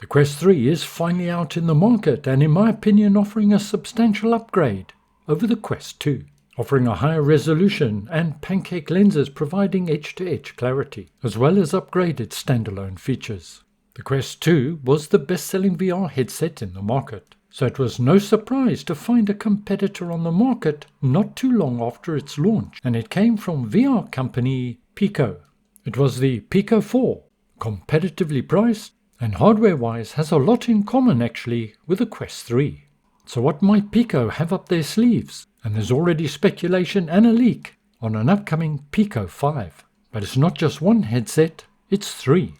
The Quest 3 is finally out in the market and in my opinion offering a substantial upgrade over the Quest 2, offering a higher resolution and pancake lenses providing edge-to-edge clarity, as well as upgraded standalone features. The Quest 2 was the best-selling VR headset in the market, so it was no surprise to find a competitor on the market not too long after its launch, and it came from VR company Pico. It was the Pico 4, competitively priced, and hardware-wise has a lot in common actually with the Quest 3. So what might Pico have up their sleeves? And there's already speculation and a leak on an upcoming Pico 5. But it's not just one headset, it's 3.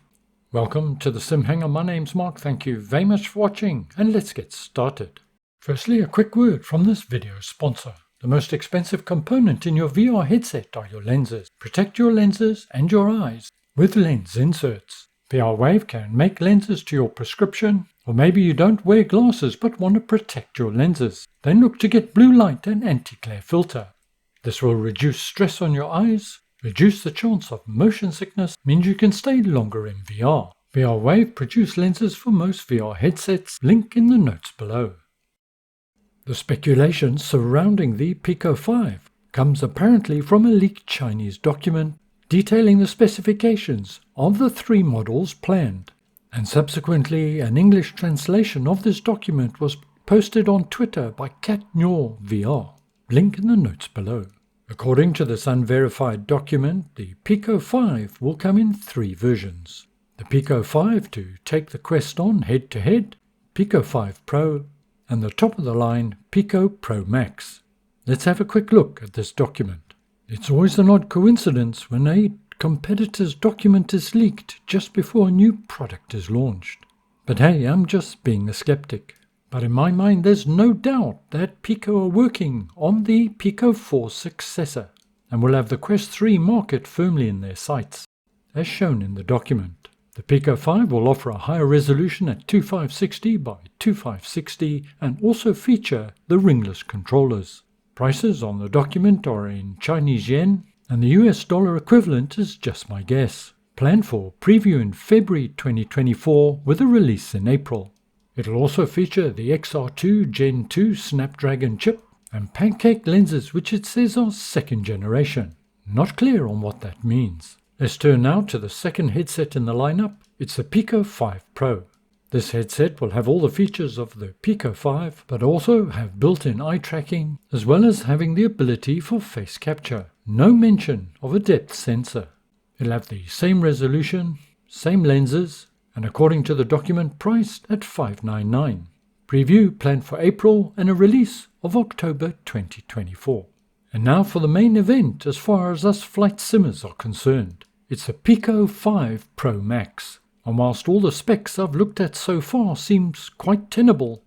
Welcome to the Sim Hanger, my name's Mark, thank you very much for watching, and let's get started. Firstly, a quick word from this video sponsor. The most expensive component in your VR headset are your lenses. Protect your lenses and your eyes with lens inserts. VR Wave can make lenses to your prescription, or maybe you don't wear glasses but want to protect your lenses. Then look to get blue light and anti-glare filter. This will reduce stress on your eyes, reduce the chance of motion sickness, means you can stay longer in VR. VR Wave produce lenses for most VR headsets, link in the notes below. The speculation surrounding the Pico 5 comes apparently from a leaked Chinese document detailing the specifications of the 3 models planned, and subsequently an English translation of this document was posted on Twitter by Catnor VR, link in the notes below. According to this unverified document, the Pico 5 will come in 3 versions. The Pico 5 to take the Quest on head-to-head, Pico 5 Pro, and the top of the line Pico Pro Max. Let's have a quick look at this document. It's always an odd coincidence when a competitor's document is leaked just before a new product is launched. But hey, I'm just being a skeptic. But in my mind there's no doubt that Pico are working on the Pico 4 successor and will have the Quest 3 market firmly in their sights, as shown in the document. The Pico 5 will offer a higher resolution at 2560 by 2560 and also feature the ringless controllers. Prices on the document are in Chinese yen, and the US dollar equivalent is just my guess. Planned for preview in February 2024 with a release in April. It'll also feature the XR2 Gen 2 Snapdragon chip and pancake lenses, which it says are 2nd generation. Not clear on what that means. Let's turn now to the second headset in the lineup. It's the Pico 5 Pro. This headset will have all the features of the Pico 5, but also have built-in eye tracking, as well as having the ability for face capture. No mention of a depth sensor. It'll have the same resolution, same lenses, and according to the document priced at $599. Preview planned for April and a release of October 2024. And now for the main event as far as us flight simmers are concerned. It's the Pico 5 Pro Max. And whilst all the specs I've looked at so far seems quite tenable,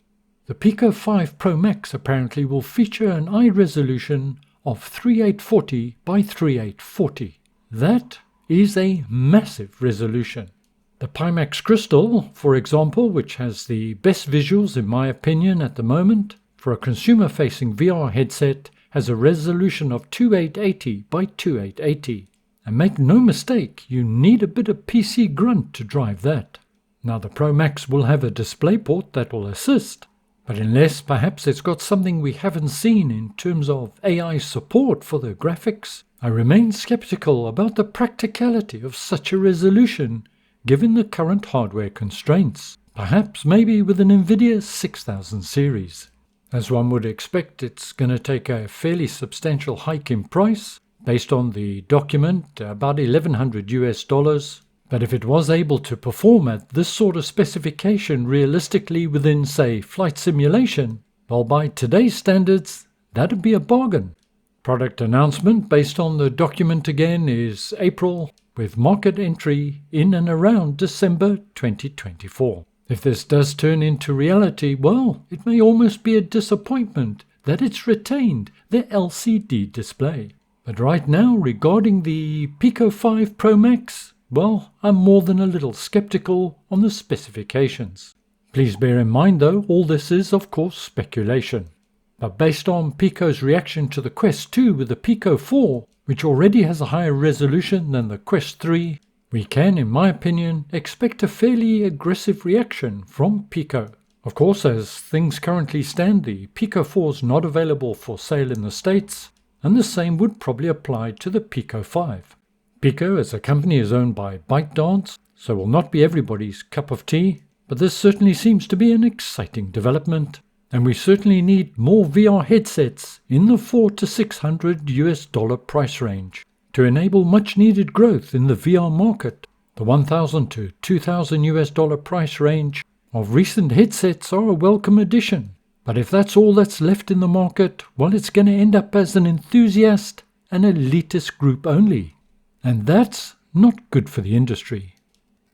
the Pico 5 Pro Max apparently will feature an eye resolution of 3840 by 3840. That is a massive resolution. The Pimax Crystal, for example, which has the best visuals in my opinion at the moment, for a consumer-facing VR headset, has a resolution of 2880 by 2880. And make no mistake, you need a bit of PC grunt to drive that. Now the Pro Max will have a DisplayPort that will assist, but unless perhaps it's got something we haven't seen in terms of AI support for the graphics, I remain skeptical about the practicality of such a resolution given the current hardware constraints. Perhaps maybe with an NVIDIA 6000 series. As one would expect, it's going to take a fairly substantial hike in price, based on the document, about $1,100 US, but if it was able to perform at this sort of specification realistically within, say, flight simulation, well, by today's standards, that'd be a bargain. Product announcement based on the document again is April, with market entry in and around December 2024. If this does turn into reality, well, it may almost be a disappointment that it's retained the LCD display. But right now, regarding the Pico 5 Pro Max, well, I'm more than a little skeptical on the specifications. Please bear in mind though, all this is of course speculation. But based on Pico's reaction to the Quest 2 with the Pico 4, which already has a higher resolution than the Quest 3, we can, in my opinion, expect a fairly aggressive reaction from Pico. Of course, as things currently stand, the Pico 4 is not available for sale in the States, and the same would probably apply to the Pico 5. Pico as a company is owned by ByteDance, so will not be everybody's cup of tea, but this certainly seems to be an exciting development, and we certainly need more VR headsets in the $400 to $600 price range to enable much needed growth in the VR market. The $1,000 to $2,000 price range of recent headsets are a welcome addition, but if that's all that's left in the market, well, it's going to end up as an enthusiast and elitist group only, and that's not good for the industry.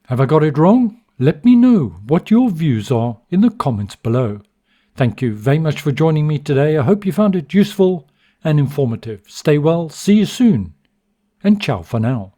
Have I got it wrong? Let me know what your views are in the comments below. Thank you very much for joining me today. I hope you found it useful and informative. Stay well, see you soon, and ciao for now.